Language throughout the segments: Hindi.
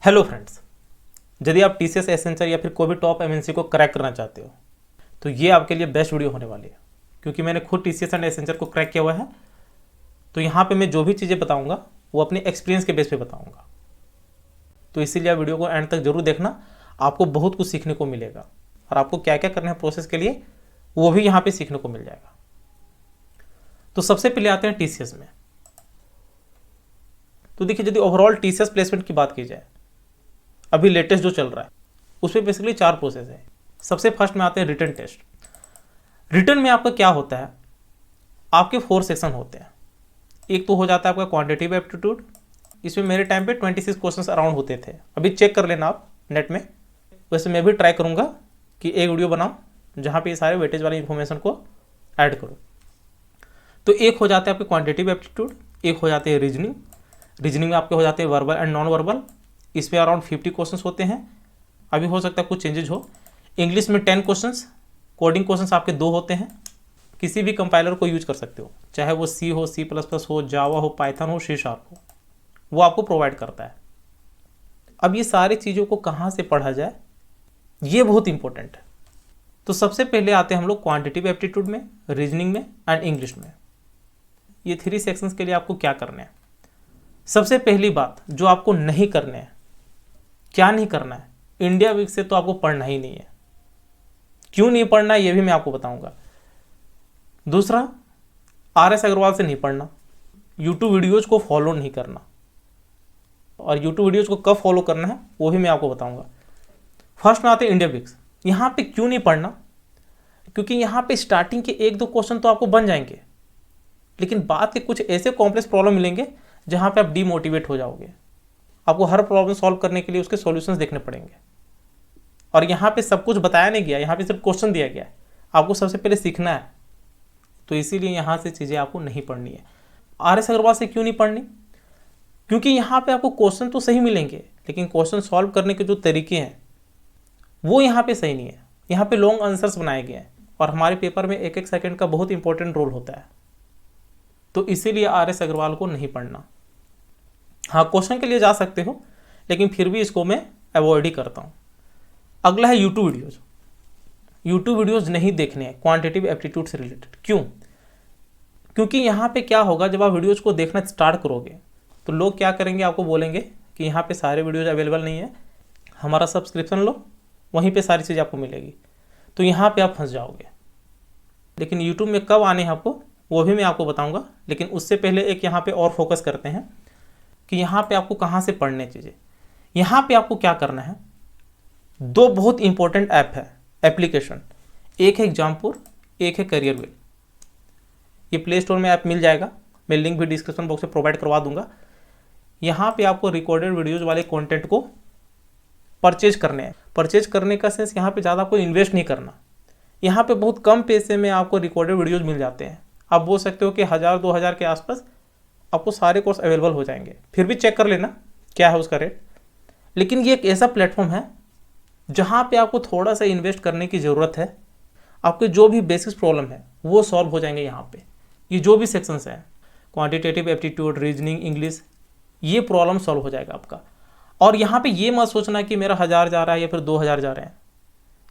हेलो फ्रेंड्स, यदि आप टीसीएस एसेंचर या फिर कोई भी टॉप एमएनसी को क्रैक करना चाहते हो तो ये आपके लिए बेस्ट वीडियो होने वाली है, क्योंकि मैंने खुद टीसीएस एंड एसेंचर को क्रैक किया हुआ है। तो यहाँ पे मैं जो भी चीज़ें बताऊँगा वो अपने एक्सपीरियंस के बेस पे बताऊँगा। तो इसीलिए आप वीडियो को एंड तक जरूर देखना, आपको बहुत कुछ सीखने को मिलेगा और आपको क्या क्या करना है प्रोसेस के लिए वो भी यहाँ पर सीखने को मिल जाएगा। तो सबसे पहले आते हैं टीसीएस में। तो देखिए, यदि ओवरऑल टीसीएस प्लेसमेंट की बात की जाए, अभी लेटेस्ट जो चल रहा है उसमें बेसिकली 4 प्रोसेस है। सबसे फर्स्ट में आते हैं रिटन टेस्ट। रिटन में आपका क्या होता है, आपके 4 सेक्शन होते हैं। एक तो हो जाता है आपका क्वांटिटेटिव एप्टीट्यूड, इसमें मेरे टाइम पे 26 क्वेश्चंस अराउंड होते थे। अभी चेक कर लेना आप नेट में। वैसे मैं भी ट्राई करूंगा कि एक वीडियो बनाऊं जहां पे ये सारे वेटेज वाली इंफॉर्मेशन को ऐड करूं। तो एक हो जाता है आपके क्वांटिटेटिव एप्टीट्यूड, एक हो जाते हैं रीजनिंग। रीजनिंग में आपके हो जाते हैं वर्बल एंड नॉन वर्बल, इसमें अराउंड 50 क्वेश्चंस होते हैं। अभी हो सकता है कुछ चेंजेज हो। इंग्लिश में 10 क्वेश्चंस, कोडिंग क्वेश्चंस आपके 2 होते हैं। किसी भी कंपाइलर को यूज कर सकते हो, चाहे वो सी हो, C++ हो, जावा हो, पाइथन हो, C# हो, वो आपको प्रोवाइड करता है। अब ये सारी चीज़ों को कहाँ से पढ़ा जाए, ये बहुत इंपॉर्टेंट है। तो सबसे पहले आते हैं हम लोग क्वांटिटेटिव एप्टीट्यूड में, रीजनिंग में एंड इंग्लिश में। ये 3 सेक्शंस के लिए आपको क्या करना है। सबसे पहली बात जो आपको नहीं करना है, क्या नहीं करना है, इंडिया वीक से तो आपको पढ़ना ही नहीं है। क्यों नहीं पढ़ना है ये भी मैं आपको बताऊंगा। दूसरा, RS अग्रवाल से नहीं पढ़ना, YouTube वीडियोज को फॉलो नहीं करना, और YouTube वीडियोज को कब फॉलो करना है वो भी मैं आपको बताऊंगा। फर्स्ट में आते हैं इंडिया वीक्स। यहाँ पे क्यों नहीं पढ़ना, क्योंकि यहाँ पे स्टार्टिंग के 1-2 क्वेश्चन तो आपको बन जाएंगे, लेकिन बाद के कुछ ऐसे कॉम्प्लेक्स प्रॉब्लम मिलेंगे जहाँ पे आप डीमोटिवेट हो जाओगे। आपको हर प्रॉब्लम सॉल्व करने के लिए उसके सॉल्यूशंस देखने पड़ेंगे, और यहाँ पे सब कुछ बताया नहीं गया, यहाँ पे सिर्फ क्वेश्चन दिया गया है। आपको सबसे पहले सीखना है, तो इसीलिए यहाँ से चीज़ें आपको नहीं पढ़नी है। RS अग्रवाल से क्यों नहीं पढ़नी, क्योंकि यहाँ पे आपको क्वेश्चन तो सही मिलेंगे, लेकिन क्वेश्चन सॉल्व करने के जो तरीके हैं वो यहाँ पे सही नहीं है। यहाँ पे लॉन्ग आंसर्स बनाए गए हैं, और हमारे पेपर में 1-1 सेकेंड का बहुत इंपॉर्टेंट रोल होता है। तो इसीलिए RS अग्रवाल को नहीं पढ़ना। हाँ, क्वेश्चन के लिए जा सकते हो, लेकिन फिर भी इसको मैं अवॉइड ही करता हूँ। अगला है यूट्यूब वीडियोज़। यूट्यूब वीडियोज़ नहीं देखने हैं क्वांटिटेटिव एप्टीट्यूड से रिलेटेड। क्यों? क्योंकि यहाँ पे क्या होगा, जब आप वीडियोज़ को देखना स्टार्ट करोगे तो लोग क्या करेंगे, आपको बोलेंगे कि यहाँ पे सारे वीडियोज़ अवेलेबल नहीं है, हमारा सब्सक्रिप्शन लो, वहीं पे सारी चीज़ आपको मिलेगी। तो यहाँ पे आप फंस जाओगे। लेकिन यूट्यूब में कब आने हैं आपको वो भी मैं आपको बताऊँगा, लेकिन उससे पहले एक यहाँ पर और फोकस करते हैं कि यहाँ पे आपको कहाँ से पढ़ने चीज़ें। यहाँ पे आपको क्या करना है, 2 बहुत इंपॉर्टेंट ऐप है, एप्लीकेशन। एक है एग्जामपुर, एक है करियरविल। ये प्ले स्टोर में ऐप मिल जाएगा, मैं लिंक भी डिस्क्रिप्शन बॉक्स में प्रोवाइड करवा दूंगा। यहाँ पे आपको रिकॉर्डेड वीडियोज़ वाले कंटेंट को परचेज करने हैं। परचेज करने का सेंस, यहाँ पे ज़्यादा आपको इन्वेस्ट नहीं करना। यहाँ पे बहुत कम पैसे में आपको रिकॉर्डेड वीडियोज़ मिल जाते हैं। आप बोल सकते हो कि 1000-2000 के आसपास आपको सारे कोर्स अवेलेबल हो जाएंगे। फिर भी चेक कर लेना क्या है उसका रेट। लेकिन ये एक ऐसा प्लेटफॉर्म है जहाँ पे आपको थोड़ा सा इन्वेस्ट करने की ज़रूरत है। आपके जो भी बेसिक्स प्रॉब्लम है वो सॉल्व हो जाएंगे यहाँ पे। ये जो भी सेक्शंस हैं, क्वांटिटेटिव एप्टीट्यूड, रीजनिंग, इंग्लिश, ये प्रॉब्लम सॉल्व हो जाएगा आपका। और यहाँ पे ये मत सोचना कि मेरा 1000 जा रहा है या फिर 2000 जा रहे हैं।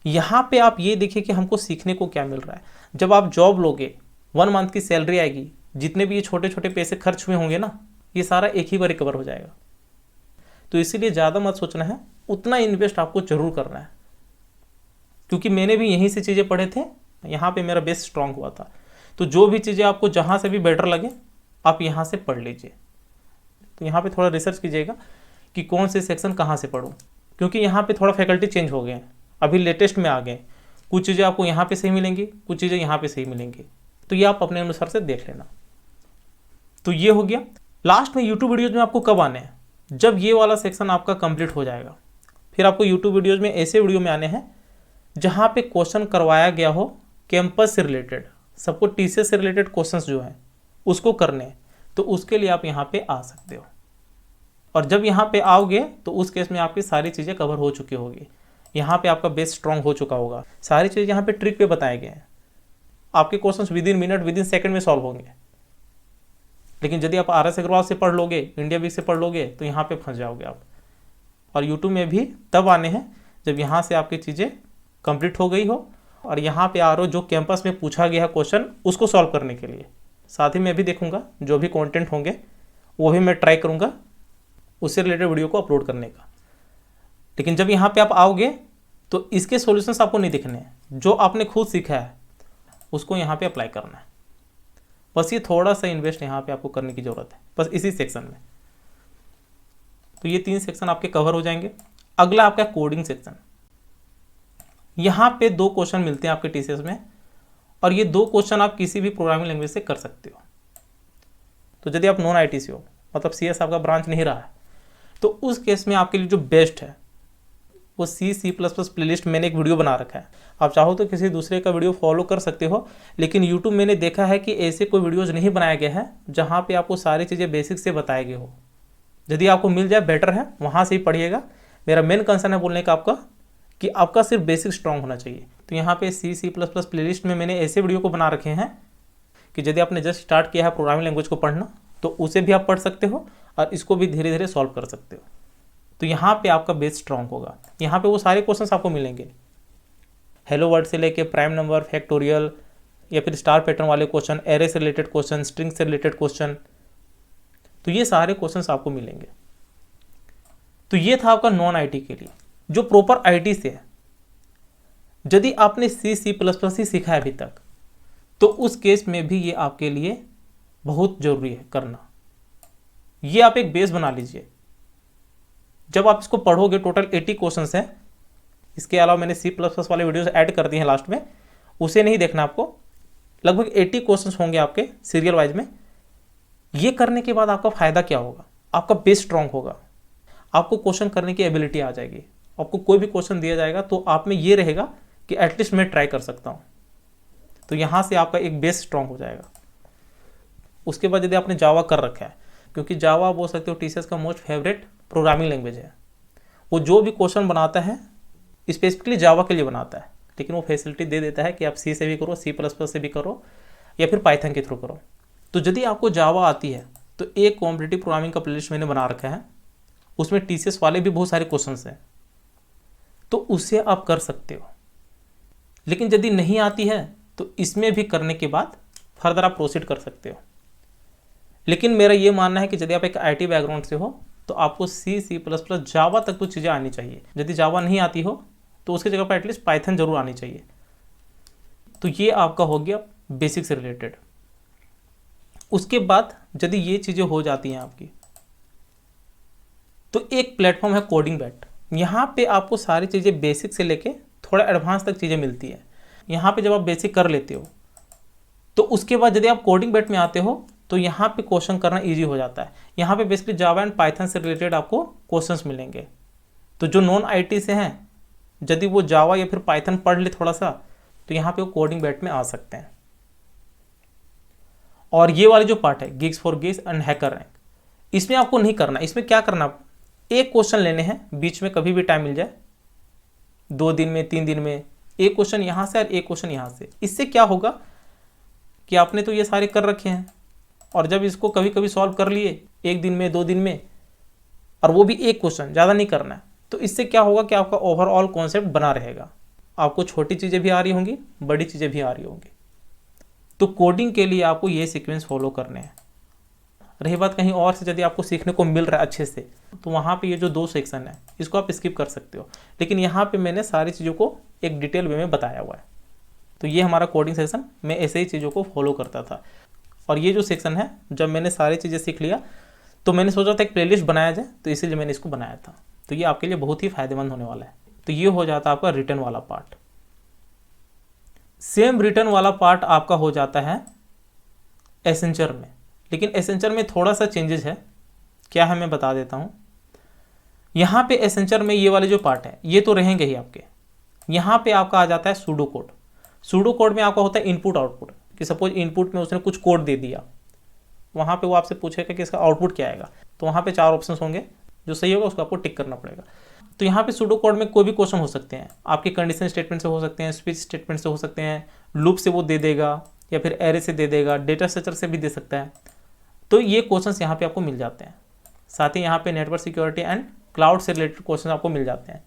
यहाँ पे आप ये देखिए कि हमको सीखने को क्या मिल रहा है। जब आप जॉब लोगे, 1 मंथ की सैलरी आएगी, जितने भी ये छोटे छोटे पैसे खर्च हुए होंगे ना, ये सारा एक ही बार रिकवर हो जाएगा। तो इसीलिए ज़्यादा मत सोचना है, उतना इन्वेस्ट आपको जरूर करना है। क्योंकि मैंने भी यहीं से चीज़ें पढ़े थे, यहाँ पे मेरा बेस स्ट्रांग हुआ था। तो जो भी चीज़ें आपको जहाँ से भी बेटर लगे आप यहाँ से पढ़ लीजिए। तो यहाँ पे थोड़ा रिसर्च कीजिएगा कि कौन से सेक्शन कहाँ से पढ़ूँ, क्योंकि यहाँ पे थोड़ा फैकल्टी चेंज हो गए हैं, अभी लेटेस्ट में आ गए। कुछ चीज़ें आपको यहाँ पे सही मिलेंगी, कुछ चीज़ें यहाँ पे सही मिलेंगी। तो ये आप अपने अनुसार से देख लेना। तो ये हो गया। लास्ट में यूट्यूब वीडियोज़ में आपको कब आने हैं, जब ये वाला सेक्शन आपका कंप्लीट हो जाएगा। फिर आपको यूट्यूब वीडियोज़ में ऐसे वीडियो में आने हैं जहाँ पे क्वेश्चन करवाया गया हो कैंपस से रिलेटेड, सबको टीसीएस से रिलेटेड क्वेश्चंस जो हैं उसको करने हैं। तो उसके लिए आप यहाँ पे आ सकते हो, और जब यहाँ पे आओगे तो उस केस में आपकी सारी चीज़ें कवर हो चुकी होगी। यहाँ पे आपका बेस स्ट्रॉन्ग हो चुका होगा। सारी चीज़ यहाँ पे ट्रिक पे बताए गए हैं। आपके questions within minute, within second में सॉल्व होंगे। लेकिन यदि आप RS अग्रवाल से पढ़ लोगे, इंडिया वीक से पढ़ लोगे, तो यहाँ पे फंस जाओगे आप। और यूट्यूब में भी तब आने हैं जब यहाँ से आपकी चीज़ें कंप्लीट हो गई हो और यहाँ पे आ रहे हो जो कैंपस में पूछा गया है क्वेश्चन उसको सॉल्व करने के लिए। साथ ही मैं भी देखूंगा जो भी कंटेंट होंगे वो भी मैं ट्राई करूंगा उससे रिलेटेड वीडियो को अपलोड करने का। लेकिन जब यहाँ पे आप आओगे तो इसके सॉल्यूशंस आपको नहीं दिखने हैं, जो आपने खुद सीखा है उसको यहाँ पे अप्लाई करना है। बस ये थोड़ा सा इन्वेस्ट यहाँ पे आपको करने की ज़रूरत है, बस इसी सेक्शन में। तो ये 3 सेक्शन आपके कवर हो जाएंगे। अगला आपका कोडिंग सेक्शन। यहाँ पे 2 क्वेश्चन मिलते हैं आपके टीसीएस में और ये 2 क्वेश्चन आप किसी भी प्रोग्रामिंग लैंग्वेज से कर सकते हो। तो यदि आप नॉन आईटी से हो, मतलब सीएस आपका ब्रांच नहीं रहा है, तो उस केस में आपके लिए जो बेस्ट है वो C++ प्लेलिस्ट मैंने एक वीडियो बना रखा है। आप चाहो तो किसी दूसरे का वीडियो फॉलो कर सकते हो, लेकिन यूट्यूब मैंने देखा है कि ऐसे कोई वीडियोज़ नहीं बनाया गया है जहाँ पे आपको सारी चीज़ें बेसिक से बताए गए हो। यदि आपको मिल जाए बेटर है, वहाँ से ही पढ़िएगा। मेरा मेन कंसर्न है बोलने का आपका कि आपका सिर्फ बेसिक स्ट्रांग होना चाहिए। तो यहाँ पे C++ प्लेलिस्ट में मैंने ऐसे वीडियो को बना रखे हैं कि यदि आपने जस्ट स्टार्ट किया है प्रोग्रामिंग लैंग्वेज को पढ़ना तो उसे भी आप पढ़ सकते हो और इसको भी धीरे धीरे सॉल्व कर सकते हो। तो यहाँ पे आपका बेस स्ट्रांग होगा। यहाँ पे वो सारे क्वेश्चंस आपको मिलेंगे, हेलो वर्ड से लेके प्राइम नंबर, फैक्टोरियल या फिर स्टार पैटर्न वाले क्वेश्चन, एरे से रिलेटेड क्वेश्चन, स्ट्रिंग से रिलेटेड क्वेश्चन, तो ये सारे क्वेश्चंस आपको मिलेंगे। तो ये था आपका नॉन आईटी के लिए। जो प्रॉपर आईटी से है, यदि आपने C++ ही सीखा है अभी तक, तो उस केस में भी ये आपके लिए बहुत जरूरी है करना। ये आप एक बेस बना लीजिए। जब आप इसको पढ़ोगे, टोटल 80 क्वेश्चंस हैं। इसके अलावा मैंने C++ वाले वीडियोस ऐड कर दिए हैं लास्ट में, उसे नहीं देखना आपको। लगभग 80 क्वेश्चंस होंगे आपके सीरियल वाइज में। ये करने के बाद आपका फायदा क्या होगा? आपका बेस स्ट्रांग होगा, आपको क्वेश्चन करने की एबिलिटी आ जाएगी। आपको कोई भी क्वेश्चन दिया जाएगा तो आप में ये रहेगा कि एटलीस्ट मैं ट्राई कर सकता हूँ। तो यहाँ से आपका एक बेस स्ट्रांग हो जाएगा। उसके बाद यदि आपने जावा कर रखा है, क्योंकि जावा बोल सकते हो टीसीएस का मोस्ट फेवरेट प्रोग्रामिंग लैंग्वेज है। वो जो भी क्वेश्चन बनाता है स्पेसिफिकली जावा के लिए बनाता है, लेकिन वो फैसिलिटी दे देता है कि आप C से भी करो, C++ से भी करो या फिर पाइथन के थ्रू करो। तो यदि आपको जावा आती है तो एक कॉम्पिटिटिव प्रोग्रामिंग का प्लेलिस्ट मैंने बना रखा है, उसमें टीसीएस वाले भी बहुत सारे क्वेश्चंस हैं, तो उससे आप कर सकते हो। लेकिन यदि नहीं आती है तो इसमें भी करने के बाद फर्दर आप प्रोसीड कर सकते हो। लेकिन मेरा ये मानना है कि यदि आप एक आईटी बैकग्राउंड से हो तो आपको C++ जावा तक तो चीज़ें आनी चाहिए। यदि जावा नहीं आती हो तो उसकी जगह पर एटलीस्ट पाइथन जरूर आनी चाहिए। तो ये आपका हो गया बेसिक से रिलेटेड। उसके बाद यदि ये चीज़ें हो जाती हैं आपकी, तो एक प्लेटफॉर्म है कोडिंग बैट। यहाँ पे आपको सारी चीज़ें बेसिक से लेके थोड़ा एडवांस तक चीज़ें मिलती है। यहाँ पे जब आप बेसिक कर लेते हो तो उसके बाद यदि आप कोडिंग बैट में आते हो तो यहाँ पे क्वेश्चन करना इजी हो जाता है। यहाँ पे बेसिकली जावा एंड पाइथन से रिलेटेड आपको क्वेश्चंस मिलेंगे। तो जो नॉन आईटी से हैं, यदि वो जावा या फिर पाइथन पढ़ ले थोड़ा सा, तो यहाँ पे वो कोडिंग बैट में आ सकते हैं। और ये वाली जो पार्ट है gigs for gigs and hacker rank, इसमें आपको नहीं करना। इसमें क्या करना, एक क्वेश्चन लेने हैं, बीच में कभी भी टाइम मिल जाए, 2 दिन में 3 दिन में, एक क्वेश्चन यहाँ से और एक क्वेश्चन यहाँ से। इससे क्या होगा कि आपने तो ये सारे कर रखे हैं और जब इसको कभी कभी सॉल्व कर लिए 1 दिन में 2 दिन में, और वो भी एक क्वेश्चन, ज़्यादा नहीं करना है, तो इससे क्या होगा कि आपका ओवरऑल कॉन्सेप्ट बना रहेगा। आपको छोटी चीज़ें भी आ रही होंगी, बड़ी चीज़ें भी आ रही होंगी। तो कोडिंग के लिए आपको ये सीक्वेंस फॉलो करने हैं। रही बात कहीं और से यदि आपको सीखने को मिल रहा है अच्छे से, तो वहाँ पे ये जो 2 सेक्शन है इसको आप स्किप कर सकते हो। लेकिन यहाँ पे मैंने सारी चीज़ों को एक डिटेल वे में बताया हुआ है। तो ये हमारा कोडिंग सेक्शन, मैं ऐसे ही चीज़ों को फॉलो करता था। और ये जो सेक्शन है, जब मैंने सारी चीज़ें सीख लिया तो मैंने सोचा था एक प्लेलिस्ट बनाया जाए, तो इसीलिए मैंने इसको बनाया था। तो ये आपके लिए बहुत ही फायदेमंद होने वाला है। तो ये हो जाता है आपका रिटर्न वाला पार्ट। सेम रिटर्न वाला पार्ट आपका हो जाता है एसेंचर में, लेकिन एसेंचर में थोड़ा सा चेंजेस है। क्या है मैं बता देता हूँ। यहाँ पे एसेंचर में ये वाले जो पार्ट है ये तो रहेंगे ही आपके। यहाँ पे आपका आ जाता है सूडो कोड। सूडो कोड में आपका होता है इनपुट आउटपुट, कि सपोज इनपुट में उसने कुछ कोड दे दिया, वहाँ पे वो आपसे पूछेगा कि इसका आउटपुट क्या आएगा। तो वहाँ पे 4 ऑप्शंस होंगे, जो सही होगा उसको आपको टिक करना पड़ेगा। तो यहाँ पे सूडो कोड में कोई भी क्वेश्चन हो सकते हैं, आपके कंडीशन स्टेटमेंट से हो सकते हैं, स्विच स्टेटमेंट से हो सकते हैं, लूप से वो दे देगा या फिर एरे से दे देगा, डेटा स्ट्रक्चर से भी दे सकता है। तो ये क्वेश्चंस यहाँ पे आपको मिल जाते हैं। साथ ही यहाँ पे नेटवर्क सिक्योरिटी एंड क्लाउड से रिलेटेड क्वेश्चन आपको मिल जाते हैं,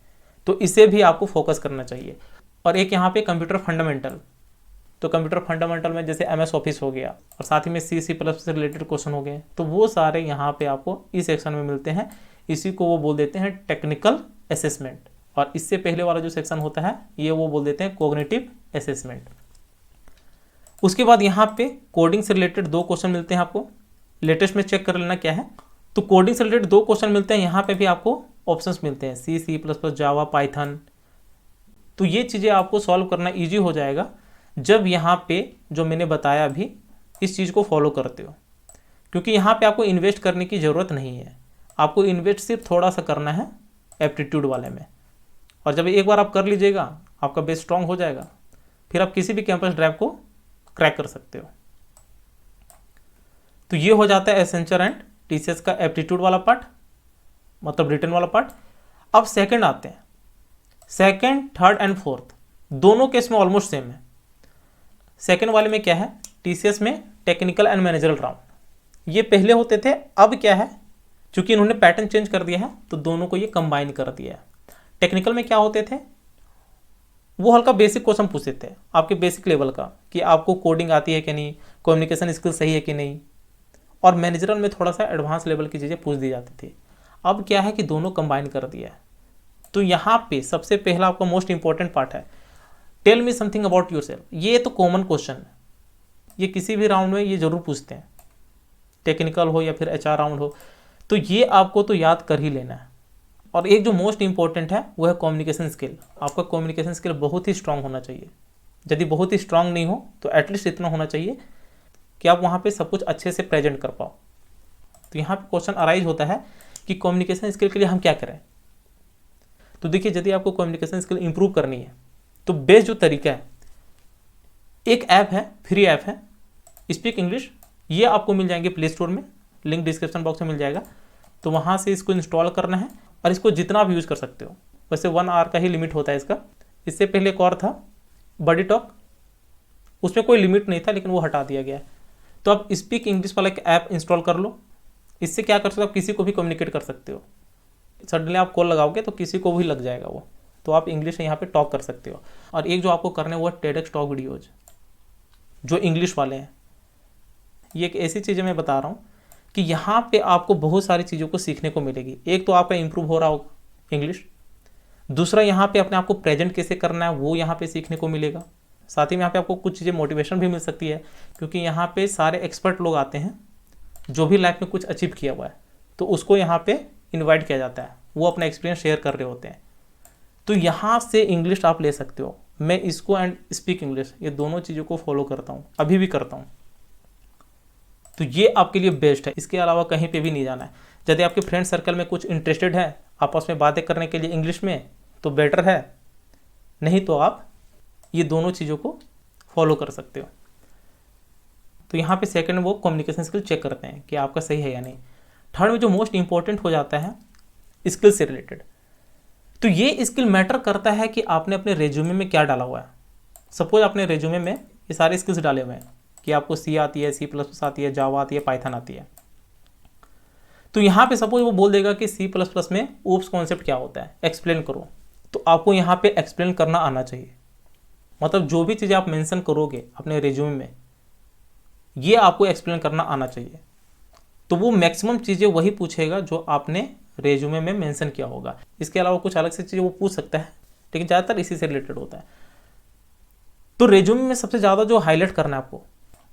तो इसे भी आपको फोकस करना चाहिए। और एक यहाँ पे कंप्यूटर फंडामेंटल, तो कंप्यूटर फंडामेंटल में जैसे MS ऑफिस हो गया और साथ ही में C++ से रिलेटेड क्वेश्चन हो गए, तो वो सारे यहाँ पे आपको इस सेक्शन में मिलते हैं। इसी को वो बोल देते हैं टेक्निकल असेसमेंट, और इससे पहले वाला जो सेक्शन होता है ये वो बोल देते हैं कॉग्निटिव असेसमेंट। उसके बाद यहाँ पे कोडिंग से रिलेटेड 2 क्वेश्चन मिलते हैं आपको, लेटेस्ट में चेक कर लेना क्या है। तो कोडिंग से रिलेटेड 2 क्वेश्चन मिलते हैं, यहाँ पे भी आपको ऑप्शंस मिलते हैं C++, जावा, पाइथन। तो ये चीज़ें आपको सॉल्व करना ईजी हो जाएगा जब यहाँ पे जो मैंने बताया अभी इस चीज़ को फॉलो करते हो, क्योंकि यहाँ पे आपको इन्वेस्ट करने की ज़रूरत नहीं है। आपको इन्वेस्ट सिर्फ थोड़ा सा करना है एप्टीट्यूड वाले में, और जब एक बार आप कर लीजिएगा आपका बेस स्ट्रांग हो जाएगा, फिर आप किसी भी कैंपस ड्राइव को क्रैक कर सकते हो। तो ये हो जाता है एसेंचर एंड TCS का एप्टीट्यूड वाला पार्ट, मतलब रिटन वाला पार्ट। अब सेकंड आते हैं, सेकंड, थर्ड एंड फोर्थ दोनों केस में ऑलमोस्ट सेम है। सेकंड वाले में क्या है, TCS में टेक्निकल एंड मैनेजरल राउंड, ये पहले होते थे, अब क्या है क्योंकि इन्होंने पैटर्न चेंज कर दिया है तो दोनों को ये कंबाइन कर दिया है। टेक्निकल में क्या होते थे, वो हल्का बेसिक क्वेश्चन पूछते थे आपके बेसिक लेवल का, कि आपको कोडिंग आती है कि नहीं, कम्युनिकेशन स्किल सही है कि नहीं, और मैनेजरल में थोड़ा सा एडवांस लेवल की चीज़ें पूछ दी जाती थी। अब क्या है कि दोनों कंबाइन कर दिया है। तो यहाँ पे सबसे पहला आपका मोस्ट इंपॉर्टेंट पार्ट है, tell me something about yourself. ये तो कॉमन क्वेश्चन है, ये किसी भी राउंड में ये जरूर पूछते हैं, टेक्निकल हो या फिर HR राउंड हो, तो ये आपको तो याद कर ही लेना है। और एक जो मोस्ट इंपॉर्टेंट है वो है कम्युनिकेशन स्किल। आपका कम्युनिकेशन स्किल बहुत ही स्ट्रांग होना चाहिए। यदि बहुत ही स्ट्रांग नहीं हो तो एटलीस्ट इतना होना चाहिए कि आप वहाँ पे सब कुछ अच्छे से प्रेजेंट कर पाओ। तो यहाँ पे क्वेश्चन अराइज होता है कि कम्युनिकेशन स्किल के लिए हम क्या करें। तो देखिए, यदि आपको कम्युनिकेशन स्किल इंप्रूव करनी है तो बेस्ट जो तरीका है, एक ऐप है, फ्री ऐप है, स्पीक इंग्लिश। ये आपको मिल जाएंगे प्ले स्टोर में, लिंक डिस्क्रिप्शन बॉक्स में मिल जाएगा। तो वहाँ से इसको इंस्टॉल करना है और इसको जितना आप यूज़ कर सकते हो। वैसे 1 आवर का ही लिमिट होता है इसका। इससे पहले एक और था बडी टॉक, उसमें कोई लिमिट नहीं था लेकिन वो हटा दिया गया है। तो आप स्पीक इंग्लिश वाला एक ऐप इंस्टॉल कर लो। इससे क्या कर सकते हो, आप किसी को भी कम्युनिकेट कर सकते हो। सडनली आप कॉल लगाओगे तो किसी को भी लग जाएगा वो, तो आप इंग्लिश में यहाँ पे टॉक कर सकते हो। और एक जो आपको करना है वो है TEDx टॉक वीडियोज, जो इंग्लिश वाले हैं। ये एक ऐसी चीज़ें मैं बता रहा हूँ कि यहाँ पे आपको बहुत सारी चीज़ों को सीखने को मिलेगी। एक तो आपका इंप्रूव हो रहा होगा इंग्लिश, दूसरा यहाँ पे अपने आप को प्रेजेंट कैसे करना है वो यहाँ पे सीखने को मिलेगा। साथ ही में यहाँ पे आपको कुछ चीज़ें मोटिवेशन भी मिल सकती है, क्योंकि यहाँ पे सारे एक्सपर्ट लोग आते हैं जो भी लाइफ में कुछ अचीव किया हुआ है, तो उसको यहाँ पे इन्वाइट किया जाता है, वो अपना एक्सपीरियंस शेयर कर रहे होते हैं। तो यहाँ से इंग्लिश आप ले सकते हो। मैं इसको एंड स्पीक इंग्लिश, ये दोनों चीज़ों को फॉलो करता हूँ, अभी भी करता हूँ। तो ये आपके लिए बेस्ट है, इसके अलावा कहीं पे भी नहीं जाना है। यदि आपके फ्रेंड सर्कल में कुछ इंटरेस्टेड है आपस में बातें करने के लिए इंग्लिश में, तो बेटर है, नहीं तो आप ये दोनों चीज़ों को फॉलो कर सकते हो। तो यहाँ पे सेकंड वो कम्युनिकेशन स्किल चेक करते हैं कि आपका सही है या नहीं। थर्ड में जो मोस्ट इंपॉर्टेंट हो जाता है स्किल से रिलेटेड, तो ये स्किल मैटर करता है कि आपने अपने रेज्यूमे में क्या डाला हुआ है। सपोज आपने रेज्यूमे में ये सारे स्किल्स डाले हुए हैं कि आपको C आती है, C++ आती है, जावा आती है, पाइथन आती है। तो यहाँ पे सपोज वो बोल देगा कि C++ में ओप्स कॉन्सेप्ट क्या होता है, एक्सप्लेन करो। तो आपको यहाँ पे एक्सप्लेन करना आना चाहिए। मतलब जो भी चीज़ें आप मेंशन करोगे अपने रेज्यूमे में, ये आपको एक्सप्लेन करना आना चाहिए। तो वो मैक्सिमम चीज़ें वही पूछेगा जो आपने रेज्यूमे में मेंशन किया होगा। इसके अलावा कुछ अलग से चीज़ें वो पूछ सकता है, लेकिन ज़्यादातर इसी से रिलेटेड होता है। तो रेज्यूमे में सबसे ज़्यादा जो हाईलाइट करना है आपको,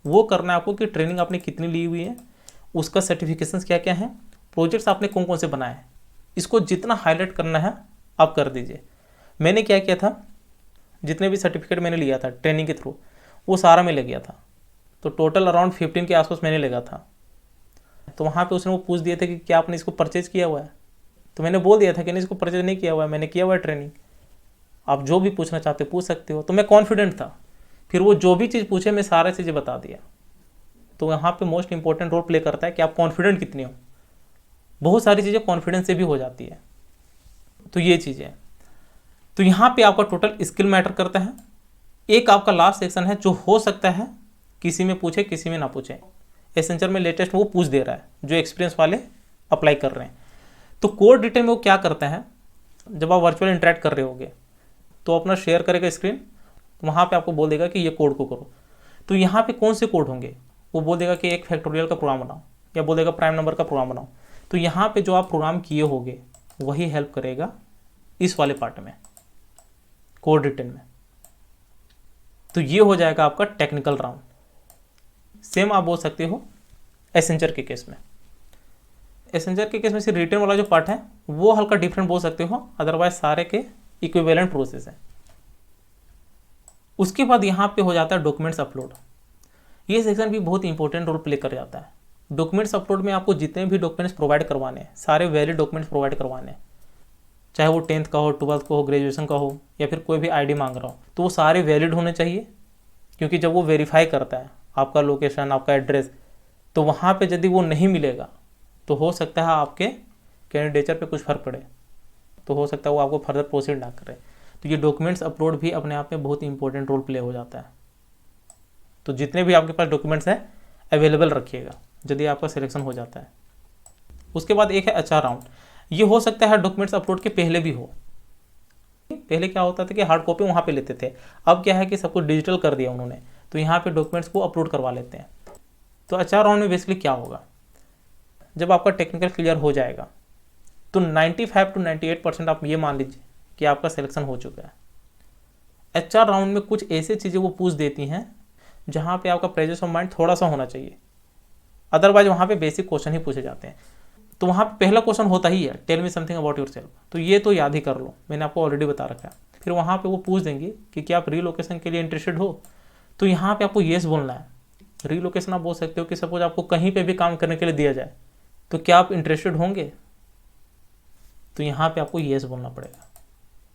वो करना है आपको कि ट्रेनिंग आपने कितनी ली हुई है, उसका सर्टिफिकेशंस क्या क्या हैं, प्रोजेक्ट्स आपने कौन कौन से बनाए हैं। इसको जितना हाईलाइट करना है आप कर दीजिए। मैंने क्या किया था, जितने भी सर्टिफिकेट मैंने लिया था ट्रेनिंग के थ्रू, वो सारा मैं ले गया था। तो टोटल अराउंड 15 के आसपास मैंने लगा था। तो वहाँ पे उसने वो पूछ दिए थे कि क्या आपने इसको परचेज किया हुआ है। तो मैंने बोल दिया था कि नहीं, इसको परचेज नहीं किया हुआ है, मैंने किया हुआ है ट्रेनिंग। आप जो भी पूछना चाहते पूछ सकते हो। तो मैं कॉन्फिडेंट था, फिर वो जो भी चीज़ पूछे मैं सारी चीज़ें बता दिया। तो यहाँ पे मोस्ट इंपॉर्टेंट रोल प्ले करता है कि आप कॉन्फिडेंट कितने हो। बहुत सारी चीज़ें कॉन्फिडेंस से भी हो जाती है। तो ये चीज़ें, तो यहाँ पे आपका टोटल स्किल मैटर करता है। एक आपका लास्ट सेक्शन है जो हो सकता है किसी में पूछे किसी में ना पूछे। एसेंचर में लेटेस्ट वो पूछ दे रहा है जो एक्सपीरियंस वाले अप्लाई कर रहे हैं। तो कोड रिटन में वो क्या करता है, जब आप वर्चुअल इंटरेक्ट कर रहे होगे तो अपना शेयर करेगा स्क्रीन, वहाँ पे आपको बोल देगा कि ये कोड को करो। तो यहाँ पे कौन से कोड होंगे, वो बोल देगा कि एक फैक्टोरियल का प्रोग्राम बनाओ, या बोल देगा प्राइम नंबर का प्रोग्राम बनाओ। तो यहाँ पे जो आप प्रोग्राम किए होगे वही हेल्प करेगा इस वाले पार्ट में, कोड रिटन में। तो ये हो जाएगा आपका टेक्निकल राउंड। सेम आप बोल सकते हो एसेंजर के केस में। एसेंजर के केस में सिर्फ रिटन वाला जो पार्ट है वो हल्का डिफरेंट बोल सकते हो, अदरवाइज सारे के इक्विवेलेंट प्रोसेस है। उसके बाद यहाँ पे हो जाता है डॉक्यूमेंट्स अपलोड। ये सेक्शन भी बहुत इंपॉर्टेंट रोल प्ले कर जाता है। डॉक्यूमेंट्स अपलोड में आपको जितने भी डॉक्यूमेंट्स प्रोवाइड करवाने हैं, सारे वैलिड डॉक्यूमेंट्स प्रोवाइड करवाने हैं, चाहे वो 10th का हो, 12th का हो, ग्रेजुएशन का हो, या फिर कोई भी आईडी मांग रहा हो, तो वो सारे वैलिड होने चाहिए। क्योंकि जब वो वेरीफाई करता है आपका लोकेशन, आपका एड्रेस, तो वहाँ पे यदि वो नहीं मिलेगा तो हो सकता है आपके कैंडिडेचर पे कुछ फर्क पड़े, तो हो सकता है वो आपको फर्दर प्रोसीड ना करे। तो ये डॉक्यूमेंट्स अपलोड भी अपने आप में बहुत इंपॉर्टेंट रोल प्ले हो जाता है। तो जितने भी आपके पास डॉक्यूमेंट्स हैं अवेलेबल रखिएगा यदि आपका सिलेक्शन हो जाता है। उसके बाद एक है HR राउंड। ये हो सकता है डॉक्यूमेंट्स अपलोड के पहले भी हो। पहले क्या होता था कि हार्ड कॉपी वहाँ पे लेते थे, अब क्या है कि सब कुछ डिजिटल कर दिया उन्होंने, तो यहाँ पे डॉक्यूमेंट्स को अपलोड करवा लेते हैं। तो HR राउंड में बेसिकली क्या होगा, जब आपका टेक्निकल क्लियर हो जाएगा तो 95 to 98% आप ये मान लीजिए कि आपका सिलेक्शन हो चुका है। HR राउंड में कुछ ऐसी चीज़ें वो पूछ देती हैं जहाँ पे आपका प्रेजेंस ऑफ माइंड थोड़ा सा होना चाहिए, अदरवाइज वहाँ पे बेसिक क्वेश्चन ही पूछे जाते हैं। तो वहाँ पे पहला क्वेश्चन होता ही है, tell me something about yourself. तो ये तो याद ही कर लो, मैंने आपको ऑलरेडी बता रखा है। फिर वहाँ पे वो पूछ देंगे कि क्या आप रीलोकेशन के लिए इंटरेस्टेड हो, तो यहाँ पे आपको येस बोलना है। रीलोकेशन आप बोल सकते हो कि सपोज आपको कहीं पे भी काम करने के लिए दिया जाए तो क्या आप इंटरेस्टेड होंगे, तो यहाँ पे आपको येस बोलना पड़ेगा।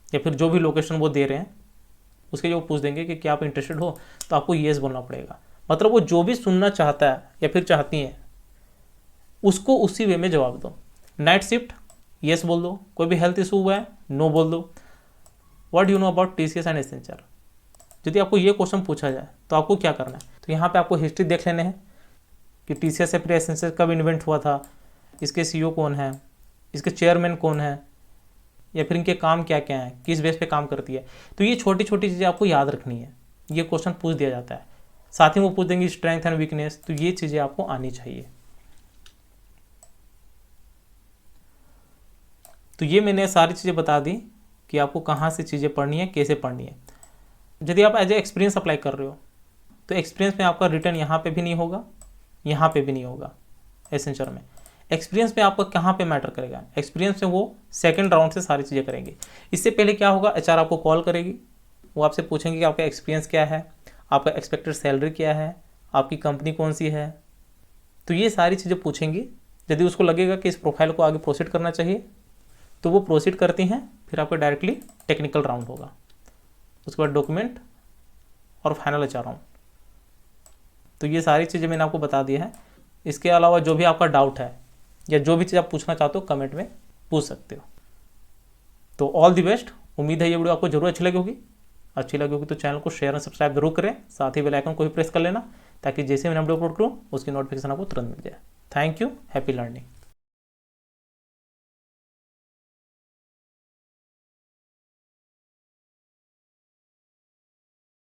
या फिर जो भी लोकेशन वो दे रहे हैं उसके जो पूछ देंगे कि क्या आप इंटरेस्टेड हो, तो आपको येस बोलना पड़ेगा। मतलब वो जो भी सुनना चाहता है या फिर चाहती हैं उसको उसी वे में जवाब दो। नाइट शिफ्ट, येस बोल दो। कोई भी हेल्थ इशू हुआ है, नो बोल दो। What you know about TCS and Accenture. यदि आपको ये क्वेश्चन पूछा जाए तो आपको क्या करना है, तो यहाँ पे आपको हिस्ट्री देख लेने हैं कि TCS या फिर एसेंचर कब इन्वेंट हुआ था, इसके CEO कौन है, इसके चेयरमैन कौन है, या फिर इनके काम क्या क्या हैं, किस बेस पे काम करती है। तो ये छोटी छोटी चीज़ें आपको याद रखनी है, ये क्वेश्चन पूछ दिया जाता है। साथ ही वो पूछ देंगे स्ट्रेंथ एंड वीकनेस, तो ये चीज़ें आपको आनी चाहिए। तो ये मैंने सारी चीज़ें बता दी कि आपको कहाँ से चीज़ें पढ़नी है, कैसे पढ़नी है। यदि आप एज ए एक्सपीरियंस अप्लाई कर रहे हो तो एक्सपीरियंस में आपका रिटर्न यहाँ पे भी नहीं होगा, यहाँ पे भी नहीं होगा। एसेंचर में एक्सपीरियंस में आपका कहाँ पे मैटर करेगा, एक्सपीरियंस में वो सेकंड राउंड से सारी चीज़ें करेंगे। इससे पहले क्या होगा, HR आपको कॉल करेगी, वो आपसे पूछेंगे कि आपका एक्सपीरियंस क्या है, आपका एक्सपेक्टेड सैलरी क्या है, आपकी कंपनी कौन सी है। तो ये सारी चीज़ें पूछेंगी। यदि उसको लगेगा कि इस प्रोफाइल को आगे प्रोसीड करना चाहिए तो वो प्रोसीड करती हैं, फिर आपका डायरेक्टली टेक्निकल राउंड होगा, उसके बाद डॉक्यूमेंट और फाइनल HR राउंड। तो ये सारी चीज़ें मैंने आपको बता दी है। इसके अलावा जो भी आपका डाउट है या जो भी चीज़ आप पूछना चाहते हो कमेंट में पूछ सकते हो। तो ऑल द बेस्ट। उम्मीद है ये वीडियो आपको जरूर अच्छी लगी होगी। अच्छी लगी होगी तो चैनल को शेयर और सब्सक्राइब जरूर करें, साथ ही बेल आइकन को भी प्रेस कर लेना ताकि जैसे मैंने वीडियो अपलोड करूँ उसकी नोटिफिकेशन आपको तुरंत मिल जाए। Thank you, happy learning.